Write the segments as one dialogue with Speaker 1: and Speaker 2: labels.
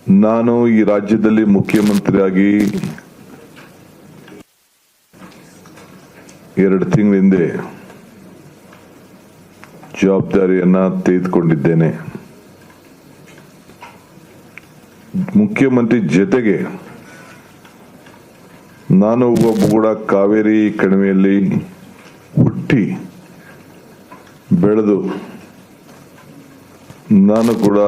Speaker 1: ನಾನು ಈ ರಾಜ್ಯದಲ್ಲಿ ಮುಖ್ಯಮಂತ್ರಿಯಾಗಿ 2 ತಿಂಗಳ ಹಿಂದೆ ಜವಾಬ್ದಾರಿಯನ್ನ ತೆಗೆದುಕೊಂಡಿದ್ದೇನೆ. ಮುಖ್ಯಮಂತ್ರಿ ಜೊತೆಗೆ ನಾನು ಒಬ್ಬ ಕೂಡ ಕಾವೇರಿ ಕಣಿವೆಯಲ್ಲಿ ಹುಟ್ಟಿ ಬೆಳೆದು ನಾನು ಕೂಡ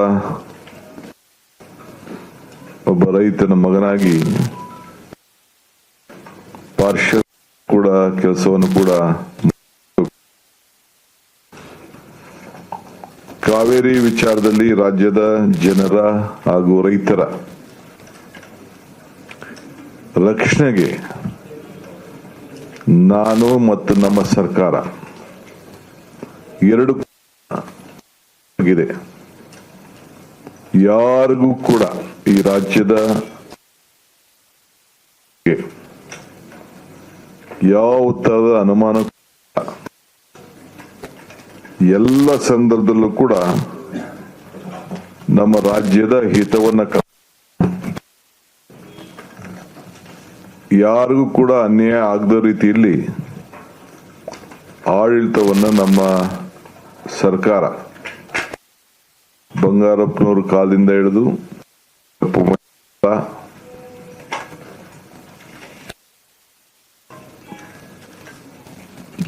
Speaker 1: ಒಬ್ಬ ರೈತನ ಮಗನಾಗಿ ಪಾರ್ಷಲ್ ಕೂಡ ಕೆಲಸವನ್ನು ಕೂಡ ಕಾವೇರಿ ವಿಚಾರದಲ್ಲಿ ರಾಜ್ಯದ ಜನರ ಹಾಗೂ ರೈತರ ರಕ್ಷಣೆಗೆ ನಾನು ಮತ್ತು ನಮ್ಮ ಸರ್ಕಾರ ಎರಡು ಆಗಿದೆ. ಯಾರಿಗೂ ಕೂಡ ಈ ರಾಜ್ಯದ ಯಾವ ತರದ ಅನುಮಾನ ಎಲ್ಲ ಸಂದರ್ಭದಲ್ಲೂ ಕೂಡ ನಮ್ಮ ರಾಜ್ಯದ ಹಿತವನ್ನ ಯಾರಿಗೂ ಕೂಡ ಅನ್ಯಾಯ ಆಗದ ರೀತಿಯಲ್ಲಿ ಆಡಳಿತವನ್ನ ನಮ್ಮ ಸರ್ಕಾರ ಬಂಗಾರಪ್ಪನವ್ರ ಕಾಲದಿಂದ ಹಿಡಿದು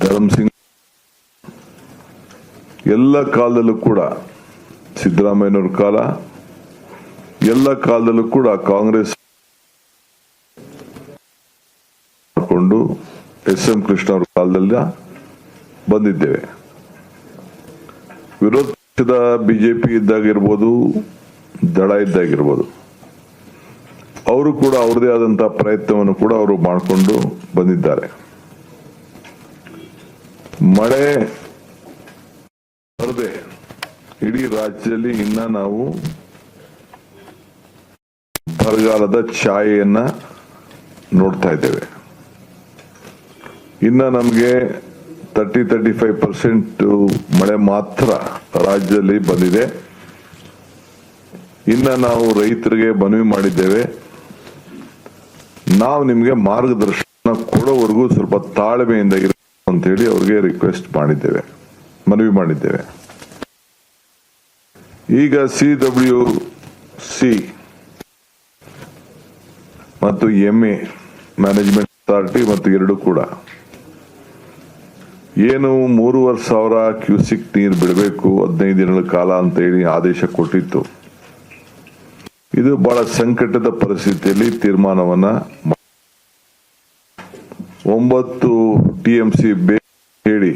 Speaker 1: ಧರ್ಮಸಿಂಗ್ ಎಲ್ಲ ಕಾಲದಲ್ಲೂ ಕೂಡ ಸಿದ್ದರಾಮಯ್ಯನವ್ರ ಕಾಲ ಎಲ್ಲ ಕಾಲದಲ್ಲೂ ಕೂಡ ಕಾಂಗ್ರೆಸ್ ಮಾಡಿಕೊಂಡು ಎಸ್.ಎಂ. ಕೃಷ್ಣ ಅವ್ರ ಕಾಲದಲ್ಲಿ ಬಂದಿದ್ದೇವೆ. ವಿರೋಧ ಪಕ್ಷದ ಬಿಜೆಪಿ ಇದ್ದಾಗಿರ್ಬೋದು, ದಳ ಇದ್ದಾಗಿರ್ಬೋದು, ಅವರು ಕೂಡ ಅವ್ರದೇ ಆದಂತಹ ಪ್ರಯತ್ನವನ್ನು ಕೂಡ ಅವರು ಮಾಡಿಕೊಂಡು ಬಂದಿದ್ದಾರೆ. ಮಳೆ ಬರದೆ ಇಡೀ ರಾಜ್ಯದಲ್ಲಿ ಇನ್ನ ನಾವು ಬರಗಾಲದ ಛಾಯೆಯನ್ನ ನೋಡ್ತಾ ಇದ್ದೇವೆ. ಇನ್ನ ನಮಗೆ 30-35% ಮಳೆ ಮಾತ್ರ ರಾಜ್ಯದಲ್ಲಿ ಬಂದಿದೆ. ಇನ್ನ ನಾವು ರೈತರಿಗೆ ಮನವಿ ಮಾಡಿದ್ದೇವೆ, ನಾವು ನಿಮ್ಗೆ ಮಾರ್ಗದರ್ಶನ ಕೊಡೋವರೆಗೂ ಸ್ವಲ್ಪ ತಾಳ್ಮೆಯಿಂದ ಇರಬೇಕು ಅಂತ ಹೇಳಿ ಅವ್ರಿಗೆ ರಿಕ್ವೆಸ್ಟ್ ಮಾಡಿದ್ದೇವೆ, ಮನವಿ ಮಾಡಿದ್ದೇವೆ. ಈಗ CWC ಮತ್ತು MA ಮ್ಯಾನೇಜ್ಮೆಂಟ್ ಅಥಾರಿಟಿ ಮತ್ತು ಎರಡು ಕೂಡ ಏನು 3,500 ಕ್ಯೂಸಿಕ್ ನೀರು ಬಿಡಬೇಕು 15 ದಿನಗಳ ಕಾಲ ಅಂತ ಹೇಳಿ ಆದೇಶ ಕೊಟ್ಟಿತ್ತು. ಇದು ಬಹಳ ಸಂಕಟದ ಪರಿಸ್ಥಿತಿಯಲ್ಲಿ ತೀರ್ಮಾನವನ್ನ 9 TMC ಹೇಳಿ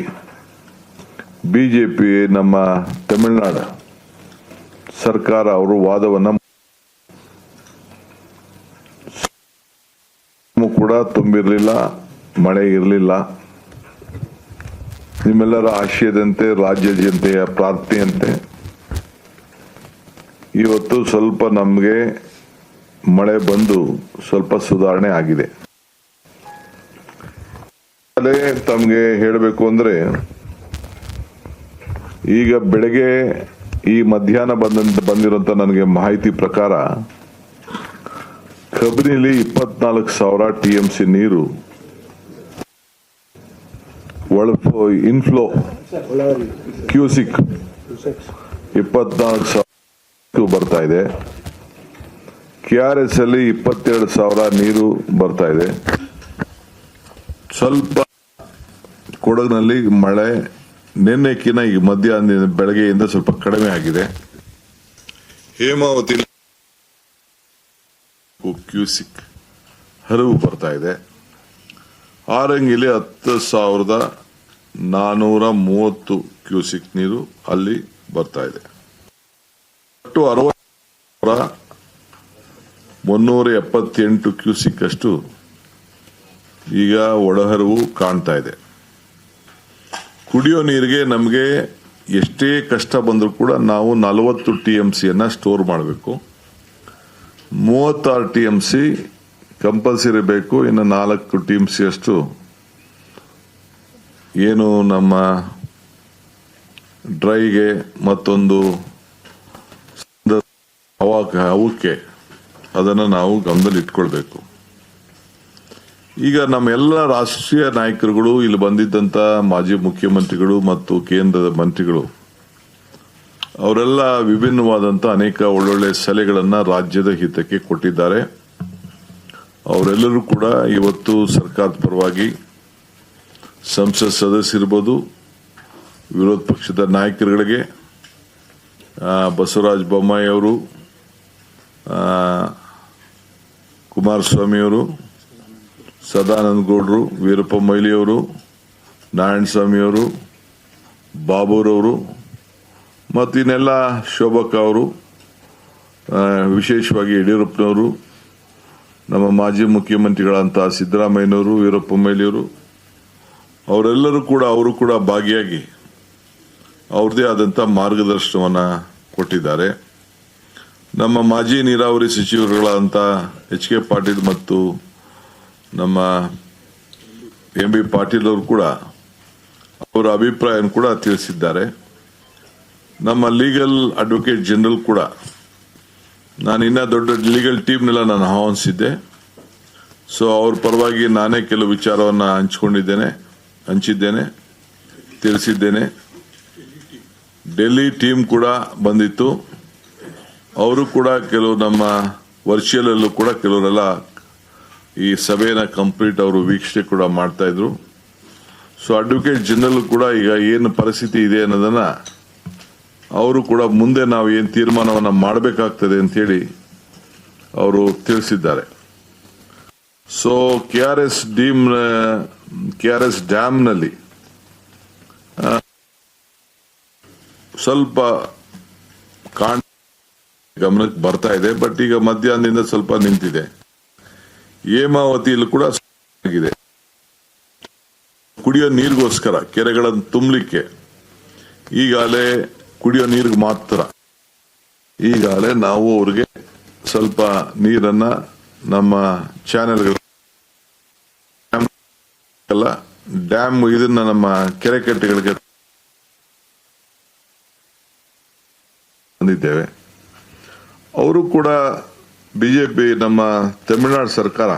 Speaker 1: ಬಿಜೆಪಿ ನಮ್ಮ ತಮಿಳುನಾಡು ಸರ್ಕಾರ ಅವರು ವಾದವನ್ನ ಕೂಡ ತುಂಬಿರಲಿಲ್ಲ, ಮಳೆ ಇರಲಿಲ್ಲ. ನಿಮ್ಮೆಲ್ಲರ ಆಶಯದಂತೆ ರಾಜ್ಯ ಜನತೆಯ ಪ್ರಾರ್ಥನೆಯಂತೆ ಇವತ್ತು ಸ್ವಲ್ಪ ನಮಗೆ ಮಳೆ ಬಂದು ಸ್ವಲ್ಪ ಸುಧಾರಣೆ ಆಗಿದೆ. ತಮಗೆ ಹೇಳಬೇಕು ಅಂದ್ರೆ ಈಗ ಬೆಳಗ್ಗೆ ಈ ಮಧ್ಯಾಹ್ನ ಬಂದಿರುವಂತ ನನಗೆ ಮಾಹಿತಿ ಪ್ರಕಾರ ಕಬಿನಿಲಿ 24,000 TMC ನೀರು ಇನ್ಫ್ಲೋ ಕ್ಯೂಸಿಕ್ 24,000 ಬರ್ತಾ ಇದೆ. KRS ಅಲ್ಲಿ 22,000 ನೀರು ಬರ್ತಾ ಇದೆ. ಸ್ವಲ್ಪ ಕೊಡಗಿನಲ್ಲಿ ಮಳೆ ನಿನ್ನೆಕಿನ ಈ ಮಧ್ಯಾಹ್ನ ಬೆಳಗ್ಗೆಯಿಂದ ಸ್ವಲ್ಪ ಕಡಿಮೆ ಆಗಿದೆ. ಹೇಮಾವತಿ ಕ್ಯೂಸಿಕ್ ಹರಿವು ಬರ್ತಾ ಇದೆ. ಆರಂಗಿಲಿ 10,430 ಕ್ಯೂಸಿಕ್ ನೀರು ಅಲ್ಲಿ ಬರ್ತಾ ಇದೆ. ಒಟ್ಟು 60,378 ಕ್ಯೂಸಿಕ್ ಅಷ್ಟು ಈಗ ಒಳಹರಿವು ಕಾಣ್ತಾ ಇದೆ. ಕುಡಿಯೋ ನೀರಿಗೆ ನಮಗೆ ಎಷ್ಟೇ ಕಷ್ಟ ಬಂದರೂ ಕೂಡ ನಾವು 40 TMC ಸ್ಟೋರ್ ಮಾಡಬೇಕು. 36 TMC ಕಂಪಲ್ಸರಿ ಬೇಕು. ಇನ್ನು 4 TMC ಅಷ್ಟು ಏನು ನಮ್ಮ ಡ್ರೈಗೆ ಮತ್ತೊಂದು ಅವಕ್ಕೆ ಅದನ್ನು ನಾವು ಗಮನದಲ್ಲಿ ಇಟ್ಕೊಳ್ಬೇಕು. ಈಗ ನಮ್ಮೆಲ್ಲ ರಾಷ್ಟ್ರೀಯ ನಾಯಕರುಗಳು, ಇಲ್ಲಿ ಬಂದಿದ್ದಂತ ಮಾಜಿ ಮುಖ್ಯಮಂತ್ರಿಗಳು ಮತ್ತು ಕೇಂದ್ರದ ಮಂತ್ರಿಗಳು, ಅವರೆಲ್ಲ ವಿಭಿನ್ನವಾದಂತ ಅನೇಕ ಒಳ್ಳೊಳ್ಳೆ ಸಲಹೆಗಳನ್ನ ರಾಜ್ಯದ ಹಿತಕ್ಕೆ ಕೊಟ್ಟಿದ್ದಾರೆ. ಅವರೆಲ್ಲರೂ ಕೂಡ ಇವತ್ತು ಸರ್ಕಾರದ ಪರವಾಗಿ ಸಂಸತ್ ಸದಸ್ಯರಿರ್ಬೋದು, ವಿರೋಧ ಪಕ್ಷದ ನಾಯಕರುಗಳಿಗೆ ಬಸವರಾಜ ಬೊಮ್ಮಾಯಿ ಅವರು, ಕುಮಾರಸ್ವಾಮಿ ಅವರು, ಸದಾನಂದ ಗೌಡರು, ವೀರಪ್ಪ ಮೊಯ್ಲಿ ಅವರು, ನಾರಾಯಣಸ್ವಾಮಿ ಅವರು, ಬಾಬುರವರು ಮತ್ತು ಇನ್ನೆಲ್ಲ ಶೋಭಕ್ಕ ಅವರು, ವಿಶೇಷವಾಗಿ ಯಡಿಯೂರಪ್ಪನವರು, ನಮ್ಮ ಮಾಜಿ ಮುಖ್ಯಮಂತ್ರಿಗಳಂತ ಸಿದ್ದರಾಮಯ್ಯನವರು, ವೀರಪ್ಪ ಮೊಯ್ಲಿಯವರು, ಅವರೆಲ್ಲರೂ ಕೂಡ ಅವರು ಕೂಡ ಭಾಗಿಯಾಗಿ ಅವ್ರದೇ ಆದಂಥ ಮಾರ್ಗದರ್ಶನವನ್ನು ಕೊಟ್ಟಿದ್ದಾರೆ. ನಮ್ಮ ಮಾಜಿ ನೀರಾವರಿ ಸಚಿವರುಗಳಂತ ಎಚ್.ಕೆ. ಪಾಟೀಲ್ ಮತ್ತು ನಮ್ಮ ಎಂ.ಬಿ. ಪಾಟೀಲ್ ಅವರು ಕೂಡ ಅವರ ಅಭಿಪ್ರಾಯ ಕೂಡ ತಿಳಿಸಿದ್ದಾರೆ. ನಮ್ಮ ಲೀಗಲ್ ಅಡ್ವೊಕೇಟ್ ಜನರಲ್ ಕೂಡ, ನಾನು ಇನ್ನೂ ದೊಡ್ಡ ಲೀಗಲ್ ಟೀಮ್ನೆಲ್ಲ ನಾನು ಆಹ್ವಾನಿಸಿದ್ದೆ. ಸೊ ಅವ್ರ ಪರವಾಗಿ ನಾನೇ ಕೆಲವು ವಿಚಾರವನ್ನು ಹಂಚಿದ್ದೇನೆ, ತಿಳಿಸಿದ್ದೇನೆ. ಡೆಲ್ಲಿ ಟೀಮ್ ಕೂಡ ಬಂದಿತ್ತು. ಅವರು ಕೂಡ ಕೆಲವು ನಮ್ಮ ವರ್ಚುವಲ್ ಅಲ್ಲೂ ಕೂಡ ಕೆಲವರೆಲ್ಲ ಈ ಸಭೆನ ಕಂಪ್ಲೀಟ್ ಅವರು ವೀಕ್ಷಣೆ ಕೂಡ ಮಾಡ್ತಾ ಇದ್ರು. ಸೊ ಅಡ್ವೊಕೇಟ್ ಜನರಲ್ ಕೂಡ ಈಗ ಏನು ಪರಿಸ್ಥಿತಿ ಇದೆ ಅನ್ನೋದನ್ನ ಅವರು ಕೂಡ ಮುಂದೆ ನಾವು ಏನು ತೀರ್ಮಾನವನ್ನು ಮಾಡಬೇಕಾಗ್ತದೆ ಅಂತೇಳಿ ಅವರು ತಿಳಿಸಿದ್ದಾರೆ. ಸೊ ಕೆಆರ್ಎಸ್ ಡ್ಯಾಮ್ನಲ್ಲಿ ಸ್ವಲ್ಪ ಗಮನಕ್ಕೆ ಬರ್ತಾ ಇದೆ, ಬಟ್ ಈಗ ಮಧ್ಯಾಹ್ನದಿಂದ ಸ್ವಲ್ಪ ನಿಂತಿದೆ. ಹೇಮಾವತಿಯಲ್ಲಿ ಕೂಡ ಆಗಿದೆ. ಕುಡಿಯೋ ನೀರಿಗೋಸ್ಕರ ಕೆರೆಗಳನ್ನು ತುಂಬಲಿಕ್ಕೆ ಈಗಾಗಲೇ ಕುಡಿಯೋ ನೀರಿಗೆ ಮಾತ್ರ ಈಗಾಗಲೇ ನಾವು ಅವ್ರಿಗೆ ಸ್ವಲ್ಪ ನೀರನ್ನ ನಮ್ಮ ಚಾನೆಲ್ಗಳ ಡ್ಯಾಮ್ ಇದನ್ನ ನಮ್ಮ ಕೆರೆ ಕಟ್ಟೆಗಳಿಗೆ ಬಂದಿದ್ದೇವೆ. ಅವರು ಕೂಡ ಬಿಜೆಪಿ ನಮ್ಮ ತಮಿಳುನಾಡು ಸರ್ಕಾರ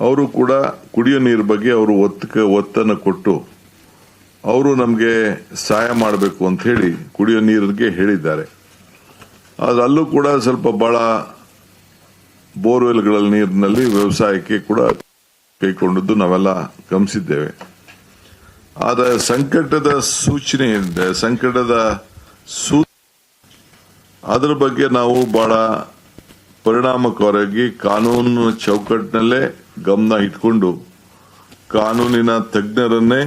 Speaker 1: ಅವರು ಕೂಡ ಕುಡಿಯೋ ನೀರು ಬಗ್ಗೆ ಅವರು ಒತ್ತನ್ನು ಕೊಟ್ಟು ಅವರು ನಮಗೆ ಸಹಾಯ ಮಾಡಬೇಕು ಅಂತ ಹೇಳಿ ಕುಡಿಯೋ ನೀರಿಗೆ ಹೇಳಿದ್ದಾರೆ. ಅಲ್ಲೂ ಕೂಡ ಸ್ವಲ್ಪ ಬಹಳ ಬೋರ್ವೆಲ್ಗಳ ನೀರಿನಲ್ಲಿ ವ್ಯವಸಾಯಕ್ಕೆ ಕೂಡ ಕೈಗೊಂಡದ್ದು ನಾವೆಲ್ಲ ಗಮನಿಸಿದ್ದೇವೆ. ಆದರೆ ಸಂಕಟದ ಸೂಚನೆ ಇದೆ, ಅದರ ಬಗ್ಗೆ ನಾವು ಬಹಳ ಪರಿಣಾಮಕಾರಿಯಾಗಿ ಕಾನೂನು ಚೌಕಟ್ಟಿನಲ್ಲೇ ಗಮನ ಇಟ್ಕೊಂಡು ಕಾನೂನಿನ ತಜ್ಞರನ್ನೇ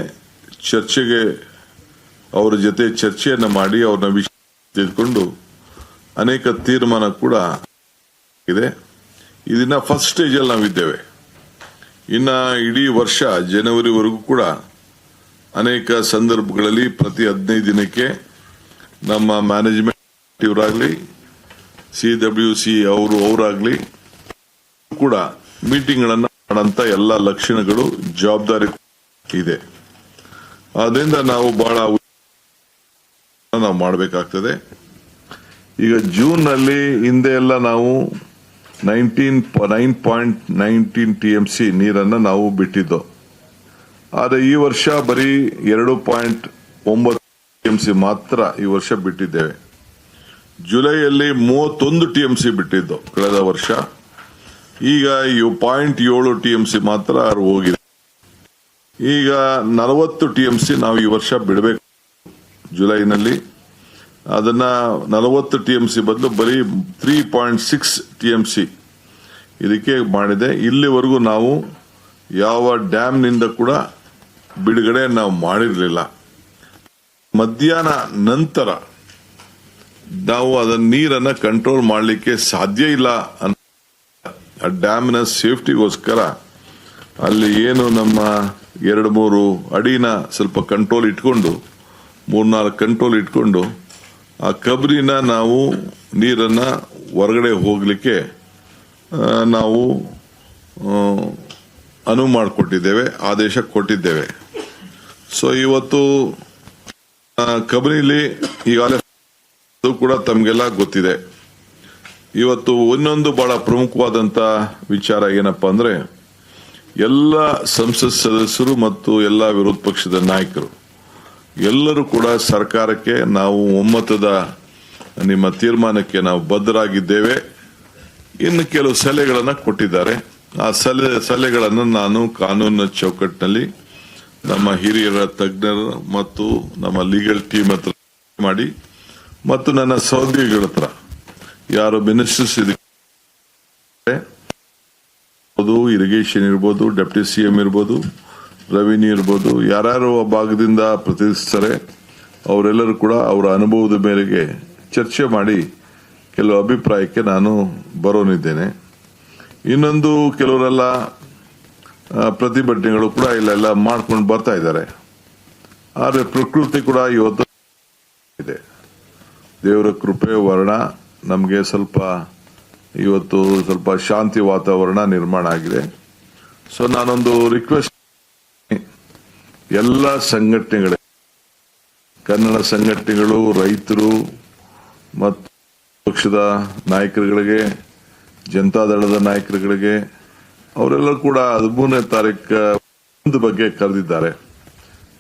Speaker 1: ಅವರ ಜೊತೆ ಚರ್ಚೆಯನ್ನು ಮಾಡಿ ಅವ್ರನ್ನ ವಿಷಯ ತಿಳ್ಕೊಂಡು ಅನೇಕ ತೀರ್ಮಾನ ಕೂಡ ಇದೆ. ಇದನ್ನ ಫಸ್ಟ್ ಸ್ಟೇಜ್ ಅಲ್ಲಿ ನಾವಿದ್ದೇವೆ. ಇನ್ನ ಇಡೀ ವರ್ಷ ಜನವರಿವರೆಗೂ ಕೂಡ ಅನೇಕ ಸಂದರ್ಭಗಳಲ್ಲಿ ಪ್ರತಿ 15 ದಿನಕ್ಕೆ ನಮ್ಮ ಮ್ಯಾನೇಜ್ಮೆಂಟ್ ಇವರಾಗ್ಲಿ CWC ಅವರಾಗ್ಲಿ ಕೂಡ ಮೀಟಿಂಗ್ ಗಳನ್ನ ಮಾಡಂತ ಎಲ್ಲ ಲಕ್ಷಣಗಳು ಜವಾಬ್ದಾರಿ ಇದೆ. ಅದರಿಂದ ನಾವು ಬಹಳ ಮಾಡಬೇಕಾಗ್ತದೆ. ಈಗ ಜೂನ್ ನಲ್ಲಿ ಹಿಂದೆ ಎಲ್ಲ ನಾವು 9.19 TMC ನೀರನ್ನ ನಾವು ಬಿಟ್ಟಿದ್ದು. ಆದರೆ ಈ ವರ್ಷ ಬರೀ 2.9 TMC ಮಾತ್ರ ಈ ವರ್ಷ ಬಿಟ್ಟಿದ್ದೇವೆ. ಜುಲೈಯಲ್ಲಿ 31 TMC ಬಿಟ್ಟಿದ್ದು ಕಳೆದ ವರ್ಷ. ಈಗ 0.7 TMC ಮಾತ್ರ ಹೋಗಿದೆ. ಈಗ 40 TMC ನಾವು ಈ ವರ್ಷ ಬಿಡಬೇಕು ಜುಲೈನಲ್ಲಿ. ಅದನ್ನ 40 TMC ಬದಲು ಬರೀ 3.6 TMC ಇದಕ್ಕೆ ಮಾಡಿದೆ. ಇಲ್ಲಿವರೆಗೂ ನಾವು ಯಾವ ಡ್ಯಾಮ್ನಿಂದ ಕೂಡ ಬಿಡುಗಡೆ ನಾವು ಮಾಡಿರಲಿಲ್ಲ. ಮಧ್ಯಾಹ್ನ ನಂತರ ನಾವು ಅದನ್ನ ನೀರನ್ನ ಕಂಟ್ರೋಲ್ ಮಾಡಲಿಕ್ಕೆ ಸಾಧ್ಯ ಇಲ್ಲ. ಡ್ಯಾಮ್ನ ಸೇಫ್ಟಿಗೋಸ್ಕರ ಅಲ್ಲಿ ಏನು ನಮ್ಮ 2-3 ಅಡಿನ ಸ್ವಲ್ಪ ಕಂಟ್ರೋಲ್ ಇಟ್ಕೊಂಡು 3-4 ಕಂಟ್ರೋಲ್ ಇಟ್ಕೊಂಡು ಆ ಕಬ್ರಿನ ನಾವು ನೀರನ್ನ ಹೊರಗಡೆ ಹೋಗ್ಲಿಕ್ಕೆ ನಾವು ಅನುವು ಮಾಡಿಕೊಟ್ಟಿದ್ದೇವೆ, ಆದೇಶ ಕೊಟ್ಟಿದ್ದೇವೆ. ಸೊ ಇವತ್ತು ಕಬಿನಿಲಿ ಈಗಾಗಲೇ ಕೂಡ ತಮಗೆಲ್ಲ ಗೊತ್ತಿದೆ. ಇವತ್ತು ಇನ್ನೊಂದು ಬಹಳ ಪ್ರಮುಖವಾದಂತ ವಿಚಾರ ಏನಪ್ಪಾ ಅಂದ್ರೆ ಎಲ್ಲ ಸಂಸತ್ ಸದಸ್ಯರು ಮತ್ತು ಎಲ್ಲ ವಿರೋಧ ಪಕ್ಷದ ನಾಯಕರು ಎಲ್ಲರೂ ಕೂಡ ಸರ್ಕಾರಕ್ಕೆ ನಾವು ಒಮ್ಮತದ ನಿಮ್ಮ ತೀರ್ಮಾನಕ್ಕೆ ನಾವು ಬದ್ಧರಾಗಿದ್ದೇವೆ. ಇನ್ನು ಕೆಲವು ಸಲಹೆಗಳನ್ನು ಕೊಟ್ಟಿದ್ದಾರೆ. ಆ ಸಲಹೆಗಳನ್ನು ನಾನು ಕಾನೂನಿನ ಚೌಕಟ್ಟಿನಲ್ಲಿ ನಮ್ಮ ಹಿರಿಯರ ತಜ್ಞರು ಮತ್ತು ನಮ್ಮ ಲೀಗಲ್ ಟೀಮ್ ಹತ್ರ ಮಾಡಿ ಮತ್ತು ನನ್ನ ಸಹೋದ್ಯೋಗಿಗಳ ಹತ್ರ ಯಾರು ಮಿನಿಸ್ಟರ್ಸ್ ಇರಿಗೇಷನ್ ಇರ್ಬೋದು, ಡೆಪ್ಟಿ ಸಿಎಂ ಇರ್ಬೋದು, ರೆವಿನ್ಯೂ ಇರ್ಬೋದು, ಯಾರ್ಯಾರು ಆ ಭಾಗದಿಂದ ಪ್ರತಿನಿಧಿಸ್ತಾರೆ ಅವರೆಲ್ಲರೂ ಕೂಡ ಅವರ ಅನುಭವದ ಮೇರೆಗೆ ಚರ್ಚೆ ಮಾಡಿ ಕೆಲವು ಅಭಿಪ್ರಾಯಕ್ಕೆ ನಾನು ಬರೋನಿದ್ದೇನೆ. ಇನ್ನೊಂದು ಕೆಲವರೆಲ್ಲ ಪ್ರತಿಭಟನೆಗಳು ಕೂಡ ಇಲ್ಲೆಲ್ಲ ಮಾಡ್ಕೊಂಡು ಬರ್ತಾ ಇದ್ದಾರೆ. ಆದರೆ ಪ್ರಕೃತಿ ಕೂಡ ಇವತ್ತು ಇದೆ. ದೇವರ ಕೃಪೆ ವರ್ಣ ನಮಗೆ ಇವತ್ತು ಸ್ವಲ್ಪ ಶಾಂತಿ ವಾತಾವರಣ ನಿರ್ಮಾಣ ಆಗಿದೆ. ಸೊ ನಾನೊಂದು ರಿಕ್ವೆಸ್ಟ್ ಎಲ್ಲ ಸಂಘಟನೆಗಳ ಕನ್ನಡ ಸಂಘಟನೆಗಳು, ರೈತರು ಮತ್ತು ಪಕ್ಷದ ನಾಯಕರುಗಳಿಗೆ, ಜನತಾದಳದ ನಾಯಕರುಗಳಿಗೆ ಅವರೆಲ್ಲರೂ ಕೂಡ 13ನೇ ತಾರೀಕು ಬಗ್ಗೆ ಕರೆದಿದ್ದಾರೆ.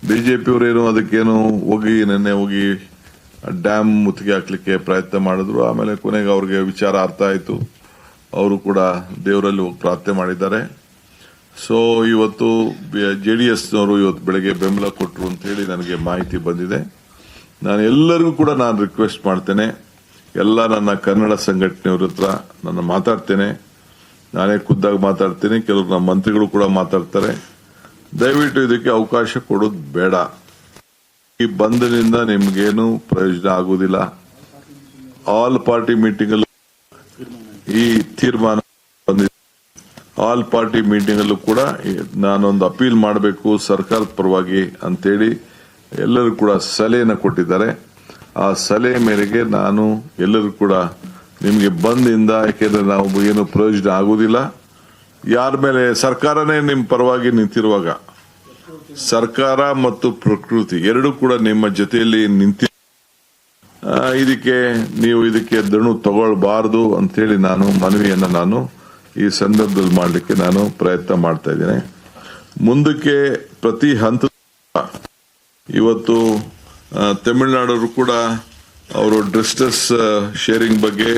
Speaker 1: ಬಿಜೆಪಿಯವರೇನು ಅದಕ್ಕೇನು ನಿನ್ನೆ ಹೋಗಿ ಡ್ಯಾಮ್ ಮುತ್ತಿಗೆ ಹಾಕ್ಲಿಕ್ಕೆ ಪ್ರಯತ್ನ ಮಾಡಿದ್ರು. ಆಮೇಲೆ ಕೊನೆಗೆ ಅವ್ರಿಗೆ ವಿಚಾರ ಅರ್ಥ ಆಯ್ತು. ಅವರು ಕೂಡ ದೇವರಲ್ಲಿ ಹೋಗಿ ಪ್ರಾರ್ಥನೆ ಮಾಡಿದ್ದಾರೆ. ಸೊ ಇವತ್ತು JDSನವರು ಇವತ್ತು ಬೆಳಗ್ಗೆ ಬೆಂಬಲ ಕೊಟ್ಟರು ಅಂತ ಹೇಳಿ ನನಗೆ ಮಾಹಿತಿ ಬಂದಿದೆ. ನಾನು ಎಲ್ಲರಿಗೂ ಕೂಡ ರಿಕ್ವೆಸ್ಟ್ ಮಾಡ್ತೇನೆ, ಎಲ್ಲ ನನ್ನ ಕನ್ನಡ ಸಂಘಟನೆಯವ್ರ ಹತ್ರ ನಾನು ಮಾತಾಡ್ತೇನೆ. ನಾನೇ ಖುದ್ದಾಗಿ ಮಾತಾಡ್ತೇನೆ. ಕೆಲವರು ನಮ್ಮ ಮಂತ್ರಿಗಳು ಕೂಡ ಮಾತಾಡ್ತಾರೆ. ದಯವಿಟ್ಟು ಇದಕ್ಕೆ ಅವಕಾಶ ಕೊಡೋದು ಬೇಡ. ಈ ಬಂಧನಿಂದ ನಿಮ್ಗೇನು ಪ್ರಯೋಜನ ಆಗುವುದಿಲ್ಲ. ಆಲ್ ಪಾರ್ಟಿ ಮೀಟಿಂಗ್ ಅಲ್ಲೂ ಈ ತೀರ್ಮಾನ ಬಂದಿದೆ. ಆಲ್ ಪಾರ್ಟಿ ಮೀಟಿಂಗ್ ಅಲ್ಲೂ ಕೂಡ ನಾನೊಂದು ಅಪೀಲ್ ಮಾಡಬೇಕು ಸರ್ಕಾರದ ಪರವಾಗಿ ಅಂತೇಳಿ ಎಲ್ಲರೂ ಕೂಡ ಸಲಹೆಯನ್ನು ಕೊಟ್ಟಿದ್ದಾರೆ. ಆ ಸಲಹೆ ಮೇರೆಗೆ ನಾನು ಎಲ್ಲರೂ ಕೂಡ ನಿಮಗೆ ಬಂದಿಂದ, ಯಾಕೆಂದ್ರೆ ನಾವು ಏನು ಪ್ರಯೋಜನ ಆಗುವುದಿಲ್ಲ. ಯಾರ ಮೇಲೆ ಸರ್ಕಾರನೇ ನಿಮ್ಮ ಪರವಾಗಿ ನಿಂತಿರುವಾಗ, ಸರ್ಕಾರ ಮತ್ತು ಪ್ರಕೃತಿ ಎರಡೂ ಕೂಡ ನಿಮ್ಮ ಜೊತೆಯಲ್ಲಿ ನಿಂತಿ ಇದಕ್ಕೆ ದಣು ತಗೊಳ್ಬಾರದು ಅಂತೇಳಿ ನಾನು ಮನವಿಯನ್ನ ನಾನು ಈ ಸಂದರ್ಭದಲ್ಲಿ ಮಾಡಲಿಕ್ಕೆ ನಾನು ಪ್ರಯತ್ನ ಮಾಡ್ತಾ ಇದ್ದೇನೆ. ಮುಂದಕ್ಕೆ ಪ್ರತಿ ಹಂತ ಇವತ್ತು ತಮಿಳುನಾಡವರು ಕೂಡ ಅವರು ಡಿಸ್ಟೆನ್ಸ್ ಶೇರಿಂಗ್ ಬಗ್ಗೆ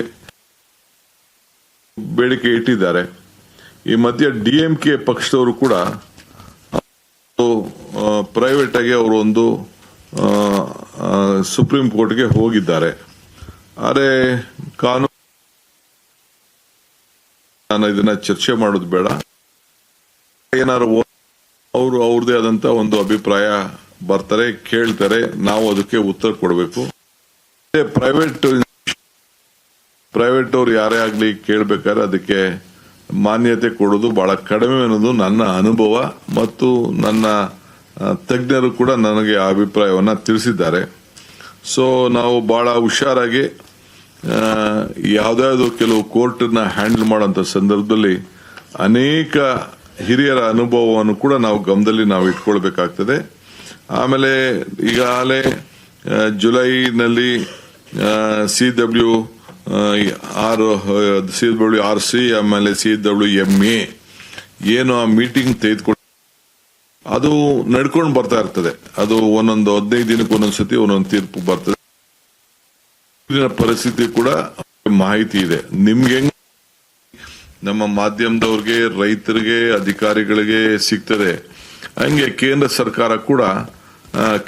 Speaker 1: ಬೇಡಿಕೆ ಇಟ್ಟಿದ್ದಾರೆ. ಈ ಮಧ್ಯೆ DMK ಪಕ್ಷದವರು ಕೂಡ ಪ್ರೈವೇಟ್ ಆಗಿ ಅವರು ಒಂದು ಸುಪ್ರೀಂ ಕೋರ್ಟ್ಗೆ ಹೋಗಿದ್ದಾರೆ. ಆದರೆ ಕಾನೂನು ನಾನು ಇದನ್ನ ಚರ್ಚೆ ಮಾಡೋದು ಬೇಡ. ಏನಾದ್ರು ಅವರು ಅವ್ರದೇ ಆದಂತ ಒಂದು ಅಭಿಪ್ರಾಯ ಬರ್ತಾರೆ, ಕೇಳ್ತಾರೆ, ನಾವು ಅದಕ್ಕೆ ಉತ್ತರ ಕೊಡಬೇಕು. ಪ್ರೈವೇಟ್ ಅವ್ರು ಯಾರೇ ಆಗ್ಲಿ ಕೇಳ್ಬೇಕಾದ್ರೆ ಅದಕ್ಕೆ ಮಾನ್ಯತೆ ಕೊಡೋದು ಬಹಳ ಕಡಿಮೆ ಅನ್ನೋದು ನನ್ನ ಅನುಭವ ಮತ್ತು ನನ್ನ ತಜ್ಞರು ಕೂಡ ನನಗೆ ಆ ಅಭಿಪ್ರಾಯವನ್ನ ತಿಳಿಸಿದ್ದಾರೆ. ಸೊ ನಾವು ಬಹಳ ಹುಷಾರಾಗಿ ಯಾವ್ದಾದ್ರು ಕೆಲವು ಕೋರ್ಟ್ನ ಹ್ಯಾಂಡಲ್ ಮಾಡೋಂಥ ಸಂದರ್ಭದಲ್ಲಿ ಅನೇಕ ಹಿರಿಯರ ಅನುಭವವನ್ನು ಕೂಡ ನಾವು ಗಮನದಲ್ಲಿ ನಾವು ಇಟ್ಕೊಳ್ಬೇಕಾಗ್ತದೆ. ಆಮೇಲೆ ಈಗಾಗಲೇ ಜುಲೈನಲ್ಲಿ CWRC ಆಮೇಲೆ CWMA ಏನು ಆ ಮೀಟಿಂಗ್ ತೆಗೆದುಕೊಂಡು ಅದು ನಡ್ಕೊಂಡು ಬರ್ತಾ ಇರ್ತದೆ. ಅದು ಒಂದೊಂದು 15 ದಿನಕ್ಕೆ ಒಂದೊಂದ್ಸತಿ ಒಂದೊಂದು ತೀರ್ಪು ಬರ್ತದೆ. ಪರಿಸ್ಥಿತಿ ಕೂಡ ಮಾಹಿತಿ ಇದೆ. ನಿಮ್ಗೆ ನಮ್ಮ ಮಾಧ್ಯಮದವ್ರಿಗೆ, ರೈತರಿಗೆ, ಅಧಿಕಾರಿಗಳಿಗೆ ಸಿಗ್ತದೆ, ಹಂಗೆ ಕೇಂದ್ರ ಸರ್ಕಾರ ಕೂಡ,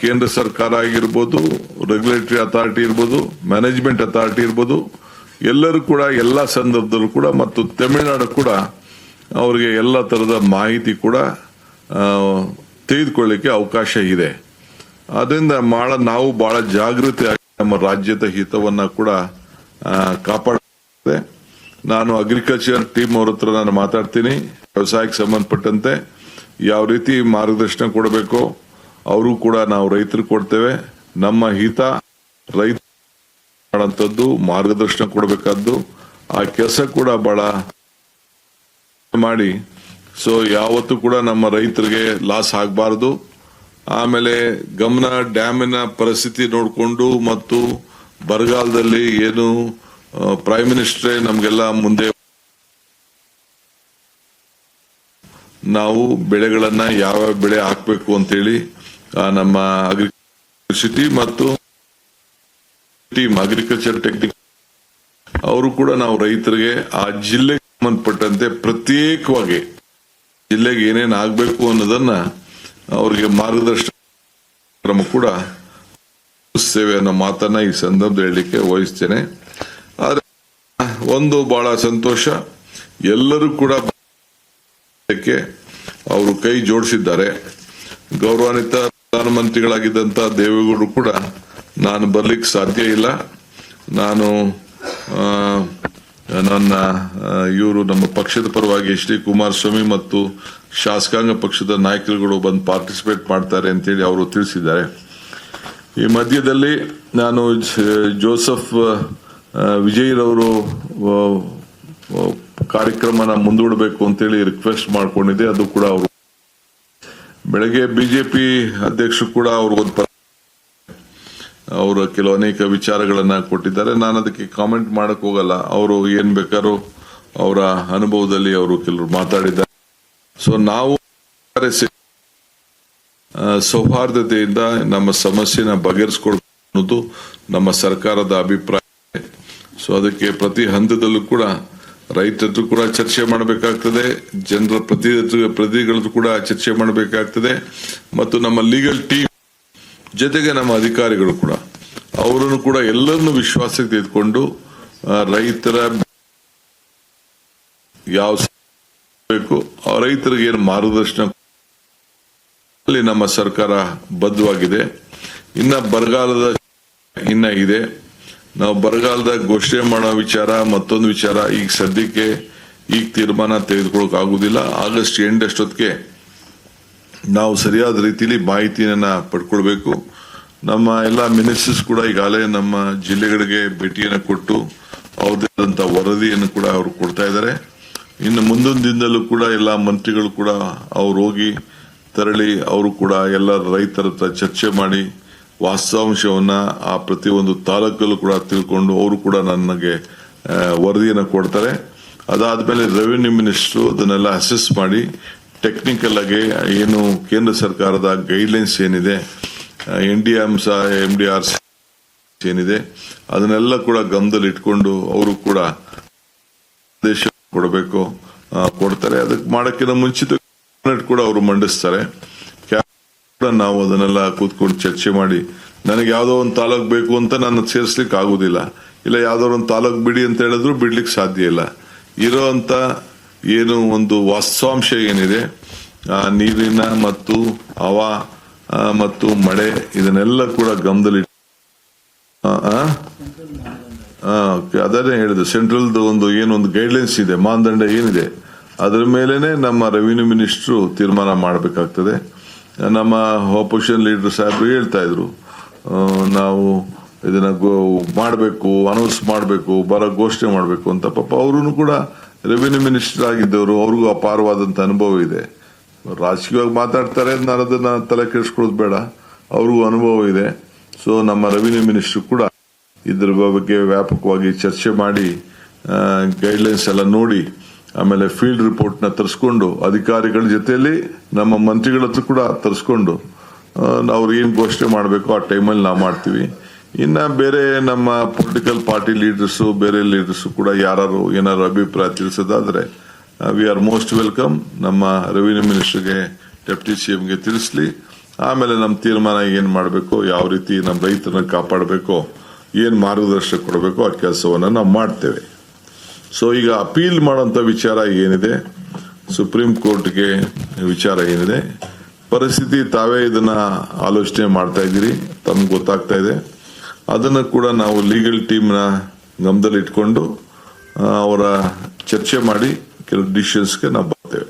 Speaker 1: ಕೇಂದ್ರ ಸರ್ಕಾರ ಆಗಿರ್ಬೋದು, ರೆಗ್ಯುಲೇಟರಿ ಅಥಾರಿಟಿ ಇರ್ಬೋದು, ಮ್ಯಾನೇಜ್ಮೆಂಟ್ ಅಥಾರಿಟಿ ಇರ್ಬೋದು, ಎಲ್ಲರೂ ಕೂಡ ಎಲ್ಲ ಸಂದರ್ಭದಲ್ಲೂ ಕೂಡ ಮತ್ತು ತಮಿಳುನಾಡು ಕೂಡ ಅವರಿಗೆ ಎಲ್ಲ ತರದ ಮಾಹಿತಿ ಕೂಡ ತೆಗೆದುಕೊಳ್ಳಿಕ್ಕೆ ಅವಕಾಶ ಇದೆ. ಅದರಿಂದ ನಾವು ಬಹಳ ಜಾಗೃತಿಯಾಗಿ ನಮ್ಮ ರಾಜ್ಯದ ಹಿತವನ್ನ ಕೂಡ ಕಾಪಾಡುತ್ತೆ. ನಾನು ಅಗ್ರಿಕಲ್ಚರ್ ಟೀಮ್ ಅವ್ರ ಹತ್ರ ನಾನು ಮಾತಾಡ್ತೀನಿ. ವ್ಯವಸಾಯಕ್ಕೆ ಸಂಬಂಧಪಟ್ಟಂತೆ ಯಾವ ರೀತಿ ಮಾರ್ಗದರ್ಶನ ಕೊಡಬೇಕು ಅವರು ಕೂಡ ನಾವು ರೈತರಿಗೆ ಕೊಡ್ತೇವೆ. ನಮ್ಮ ಹಿತ ರೈತ ಮಾಡಂತದ್ದು ಮಾರ್ಗದರ್ಶನ ಕೊಡಬೇಕಾದ್ದು ಆ ಕೆಲಸ ಕೂಡ ಬಹಳ ಮಾಡಿ. ಸೊ ಯಾವತ್ತೂ ಕೂಡ ನಮ್ಮ ರೈತರಿಗೆ ಲಾಸ್ ಆಗಬಾರದು. ಆಮೇಲೆ ಡ್ಯಾಮಿನ ಪರಿಸ್ಥಿತಿ ನೋಡಿಕೊಂಡು ಮತ್ತು ಬರಗಾಲದಲ್ಲಿ ಏನು ಪ್ರೈಮ್ ಮಿನಿಸ್ಟ್ರೇ ನಮ್ಗೆಲ್ಲ ಮುಂದೆ ನಾವು ಬೆಳೆಗಳನ್ನ ಯಾವ ಬೆಳೆ ಹಾಕ್ಬೇಕು ಅಂತೇಳಿ ನಮ್ಮ ಅಗ್ರಿಕಲ್ಚರ್ ಮತ್ತು ಟೀಮ್ ಅಗ್ರಿಕಲ್ಚರ್ ಟೆಕ್ನಿಕ್ ಅವರು ಕೂಡ ನಾವು ರೈತರಿಗೆ ಆ ಜಿಲ್ಲೆಗೆ ಸಂಬಂಧಪಟ್ಟಂತೆ ಪ್ರತ್ಯೇಕವಾಗಿ ಜಿಲ್ಲೆಗೆ ಏನೇನು ಆಗ್ಬೇಕು ಅನ್ನೋದನ್ನ ಅವರಿಗೆ ಮಾರ್ಗದರ್ಶನ ಕ್ರಮ ಕೂಡ ಸೇವೆ ಅನ್ನೋ ಮಾತನ್ನ ಈ ಸಂದರ್ಭದಲ್ಲಿ ಹೇಳಲಿಕ್ಕೆ ವಹಿಸ್ತೇನೆ. ಆದ್ರೆ ಒಂದು ಬಹಳ ಸಂತೋಷ, ಎಲ್ಲರೂ ಕೂಡ ಅವರು ಕೈ ಜೋಡಿಸಿದ್ದಾರೆ. ಗೌರವಾನ್ವಿತ ಪ್ರಧಾನಮಂತ್ರಿಗಳಾಗಿದ್ದಂತ ದೇವೇಗೌಡರು ಕೂಡ ನಾನು ಬರ್ಲಿಕ್ಕೆ ಸಾಧ್ಯ ಇಲ್ಲ, ನಾನು ನನ್ನ ಇವರು ನಮ್ಮ ಪಕ್ಷದ ಪರವಾಗಿ ಎಚ್ ಡಿ ಕುಮಾರಸ್ವಾಮಿ ಮತ್ತು ಶಾಸಕಾಂಗ ಪಕ್ಷದ ನಾಯಕರುಗಳು ಬಂದು ಪಾರ್ಟಿಸಿಪೇಟ್ ಮಾಡ್ತಾರೆ ಅಂತೇಳಿ ಅವರು ತಿಳಿಸಿದ್ದಾರೆ. ಈ ಮಧ್ಯದಲ್ಲಿ ನಾನು ಜೋಸೆಫ್ ವಿಜಯ್ರವರು ಕಾರ್ಯಕ್ರಮನ ಮುಂದೂಡಬೇಕು ಅಂತೇಳಿ ರಿಕ್ವೆಸ್ಟ್ ಮಾಡ್ಕೊಂಡಿದ್ದೆ. ಅದು ಕೂಡ ಅವರು ಬೆಳಗ್ಗೆ ಬಿಜೆಪಿ ಅಧ್ಯಕ್ಷರು ಕೂಡ ಅವರು ಕೆಲವು ಅನೇಕ ವಿಚಾರಗಳನ್ನ ಕೊಟ್ಟಿದ್ದಾರೆ. ನಾನು ಅದಕ್ಕೆ ಕಾಮೆಂಟ್ ಮಾಡಕ್ ಹೋಗಲ್ಲ. ಅವರು ಏನ್ ಬೇಕಾದ್ರೂ ಅವರ ಅನುಭವದಲ್ಲಿ ಅವರು ಕೆಲವರು ಮಾತಾಡಿದ್ದಾರೆ. ಸೊ ನಾವು ಸೌಹಾರ್ದತೆಯಿಂದ ನಮ್ಮ ಸಮಸ್ಯೆನ ಬಗೆಹರಿಸಿಕೊಳ್ಳಬೇಕು ಅನ್ನೋದು ನಮ್ಮ ಸರ್ಕಾರದ ಅಭಿಪ್ರಾಯ. ಸೊ ಅದಕ್ಕೆ ಪ್ರತಿ ಹಂತದಲ್ಲೂ ಕೂಡ ರೈತರು ಕೂಡ ಚರ್ಚೆ ಮಾಡಬೇಕಾಗ್ತದೆ, ಜನರ ಪ್ರತಿನಿಧಿಗಳು ಕೂಡ ಚರ್ಚೆ ಮಾಡಬೇಕಾಗ್ತದೆ, ಮತ್ತು ನಮ್ಮ ಲೀಗಲ್ ಟೀಮ್ ಜೊತೆಗೆ ನಮ್ಮ ಅಧಿಕಾರಿಗಳು ಕೂಡ ಅವರನ್ನು ಕೂಡ ಎಲ್ಲರನ್ನು ವಿಶ್ವಾಸಕ್ಕೆ ತೆಗೆದುಕೊಂಡು ರೈತರ ಯಾವ ಬೇಕು ರೈತರಿಗೆ ಏನು ಮಾರ್ಗದರ್ಶನ ಅಲ್ಲಿ ನಮ್ಮ ಸರ್ಕಾರ ಬದ್ಧವಾಗಿದೆ. ಇನ್ನ ಬರಗಾಲದ ಇನ್ನ ಇದೆ, ನಾವು ಬರಗಾಲದ ಘೋಷಣೆ ಮಾಡೋ ವಿಚಾರ ಮತ್ತೊಂದು ವಿಚಾರ ಈಗ ಸದ್ಯಕ್ಕೆ ಈಗ ತೀರ್ಮಾನ ತೆಗೆದುಕೊಳ್ಳಕ್ ಆಗುದಿಲ್ಲ. ಆಗಸ್ಟ್ ಎಂಡ್ ಅಷ್ಟೊತ್ತಿಗೆ ನಾವು ಸರಿಯಾದ ರೀತಿಯಲ್ಲಿ ಮಾಹಿತಿಯನ್ನ ಪಡ್ಕೊಳ್ಬೇಕು. ನಮ್ಮ ಎಲ್ಲ ಮಿನಿಸ್ಟರ್ಸ್ ಕೂಡ ಈಗಾಗಲೇ ನಮ್ಮ ಜಿಲ್ಲೆಗಳಿಗೆ ಭೇಟಿಯನ್ನು ಕೊಟ್ಟು ಅವ್ರದ್ದಂತ ವರದಿಯನ್ನು ಕೂಡ ಅವರು ಕೊಡ್ತಾ ಇದ್ದಾರೆ. ಇನ್ನು ಮುಂದೊಂದು ದಿನದಲ್ಲೂ ಕೂಡ ಎಲ್ಲ ಮಂತ್ರಿಗಳು ಕೂಡ ಅವ್ರು ಹೋಗಿ ತೆರಳಿ ಅವರು ಕೂಡ ಎಲ್ಲ ರೈತರ ಹತ್ರ ಚರ್ಚೆ ಮಾಡಿ ವಾಸ್ತವಾಂಶವನ್ನ ಆ ಪ್ರತಿಯೊಂದು ತಾಲೂಕಲ್ಲೂ ಕೂಡ ತಿಳ್ಕೊಂಡು ಅವರು ಕೂಡ ನನಗೆ ವರದಿಯನ್ನು ಕೊಡ್ತಾರೆ. ಅದಾದ್ಮೇಲೆ ರೆವಿನ್ಯೂ ಮಿನಿಸ್ಟ್ರು ಅದನ್ನೆಲ್ಲ ಅಸೆಸ್ ಮಾಡಿ ಟೆಕ್ನಿಕಲ್ ಆಗಿ ಏನು ಕೇಂದ್ರ ಸರ್ಕಾರದ ಗೈಡ್ಲೈನ್ಸ್ ಏನಿದೆ, MDR ಏನಿದೆ ಅದನ್ನೆಲ್ಲ ಕೂಡ ಗಮನದಲ್ಲಿ ಇಟ್ಕೊಂಡು ಅವರು ಕೂಡ ಆದೇಶ ಕೊಡಬೇಕು, ಕೊಡ್ತಾರೆ. ಅದಕ್ಕೆ ಮಾಡಕ್ಕಿಂತ ಮುಂಚಿತ ಕೂಡ ಅವರು ಮಂಡಿಸ್ತಾರೆ. ನಾವು ಅದನ್ನೆಲ್ಲ ಕೂತ್ಕೊಂಡು ಚರ್ಚೆ ಮಾಡಿ ನನಗೆ ಯಾವ್ದೋ ಒಂದು ತಾಲೂಕ್ ಬೇಕು ಅಂತ ನಾನು ಸೇರಿಸ್ಲಿಕ್ಕೆ ಆಗುದಿಲ್ಲ, ಇಲ್ಲ ಯಾವ್ದೋ ಒಂದು ತಾಲೂಕ್ ಬಿಡಿ ಅಂತ ಹೇಳಿದ್ರು ಬಿಡ್ಲಿಕ್ಕೆ ಸಾಧ್ಯ ಇಲ್ಲ. ಇರೋ ಅಂತ ಏನು ಒಂದು ವಾಸ್ತವಾಂಶ ಏನಿದೆ, ನೀರಿನ ಮತ್ತು ಹವಾ ಮತ್ತು ಮಳೆ ಇದನ್ನೆಲ್ಲ ಕೂಡ ಗಮನದಲ್ಲಿ ಅದನ್ನೇ ಹೇಳಿದೆ. ಸೆಂಟ್ರಲ್ದು ಒಂದು ಏನೊಂದು ಗೈಡ್ಲೈನ್ಸ್ ಇದೆ, ಮಾನದಂಡ ಏನಿದೆ ಅದರ ಮೇಲೆನೆ ನಮ್ಮ ರೆವಿನ್ಯೂ ಮಿನಿಸ್ಟ್ರು ತೀರ್ಮಾನ ಮಾಡಬೇಕಾಗ್ತದೆ. ನಮ್ಮ ಆಪೋಸಿಷನ್ ಲೀಡರ್ ಸಾಹೇಬರು ಹೇಳ್ತಾ ಇದ್ರು, ನಾವು ಇದನ್ನ ಮಾಡಬೇಕು, ಅನೌನ್ಸ್ ಮಾಡಬೇಕು, ಘೋಷಣೆ ಮಾಡಬೇಕು ಅಂತ. ಪಾಪ ಅವರು ಕೂಡ ರೆವಿನ್ಯೂ ಮಿನಿಸ್ಟರ್ ಆಗಿದ್ದವರು, ಅವ್ರಿಗೂ ಅಪಾರವಾದಂತ ಅನುಭವ ಇದೆ. ರಾಜಕೀಯವಾಗಿ ಮಾತಾಡ್ತಾರೆ, ನಾನು ಅದನ್ನ ತಲೆ ಕೆಡಿಸ್ಕೊಳ್ಳೋದು ಬೇಡ, ಅವ್ರಿಗೂ ಅನುಭವ ಇದೆ. ಸೊ ನಮ್ಮ ರೆವಿನ್ಯೂ ಮಿನಿಸ್ಟರ್ ಕೂಡ ಇದ್ರ ಬಗ್ಗೆ ವ್ಯಾಪಕವಾಗಿ ಚರ್ಚೆ ಮಾಡಿ ಗೈಡ್ಲೈನ್ಸ್ ಎಲ್ಲ ನೋಡಿ ಆಮೇಲೆ ಫೀಲ್ಡ್ ರಿಪೋರ್ಟ್ ನ ತರಿಸ್ಕೊಂಡು ಅಧಿಕಾರಿಗಳ ಜೊತೆಯಲ್ಲಿ ನಮ್ಮ ಮಂತ್ರಿಗಳ ಹತ್ರ ಕೂಡ ತರಿಸ್ಕೊಂಡು ಅವ್ರು ಏನ್ ಘೋಷಣೆ ಮಾಡಬೇಕು ಆ ಟೈಮಲ್ಲಿ ನಾವು ಮಾಡ್ತೀವಿ. ಇನ್ನ ಬೇರೆ ನಮ್ಮ ಪೊಲಿಟಿಕಲ್ ಪಾರ್ಟಿ ಲೀಡರ್ಸ್, ಬೇರೆ ಲೀಡರ್ಸ್ ಕೂಡ ಯಾರು ಏನಾದ್ರು ಅಭಿಪ್ರಾಯ ತಿಳಿಸೋದಾದ್ರೆ ವಿ ಆರ್ ಮೋಸ್ಟ್ ವೆಲ್ಕಮ್. ನಮ್ಮ ರೆವಿನ್ಯೂ ಮಿನಿಸ್ಟರ್ಗೆ, ಡೆಪ್ಟಿ ಸಿಎಂಗೆ ತಿಳಿಸ್ಲಿ. ಆಮೇಲೆ ನಮ್ಮ ತೀರ್ಮಾನ ಏನ್ ಮಾಡಬೇಕು, ಯಾವ ರೀತಿ ನಮ್ಮ ರೈತರನ್ನ ಕಾಪಾಡಬೇಕು, ಏನ್ ಮಾರ್ಗದರ್ಶನ ಕೊಡಬೇಕು ಆ ಕೆಲಸವನ್ನ ನಾವು ಮಾಡ್ತೇವೆ. ಸೊ ಈಗ ಅಪೀಲ್ ಮಾಡೋಂಥ ವಿಚಾರ ಏನಿದೆ, ಸುಪ್ರೀಂ ಕೋರ್ಟ್ಗೆ ವಿಚಾರ ಏನಿದೆ, ಪರಿಸ್ಥಿತಿ ತಾವೇ ಇದನ್ನ ಆಲೋಚನೆ ಮಾಡ್ತಾ ಇದ್ದೀರಿ, ತಮ್ಗೆ ಗೊತ್ತಾಗ್ತಾ ಇದೆ. ಅದನ್ನು ಕೂಡ ನಾವು ಲೀಗಲ್ ಟೀಮ್ನ ಗಮನದಲ್ಲಿ ಇಟ್ಕೊಂಡು ಅವರ ಚರ್ಚೆ ಮಾಡಿ ಕೆಲವು ಡಿಸಿಷನ್ಸ್ಗೆ ನಾವು ಬರ್ತೇವೆ.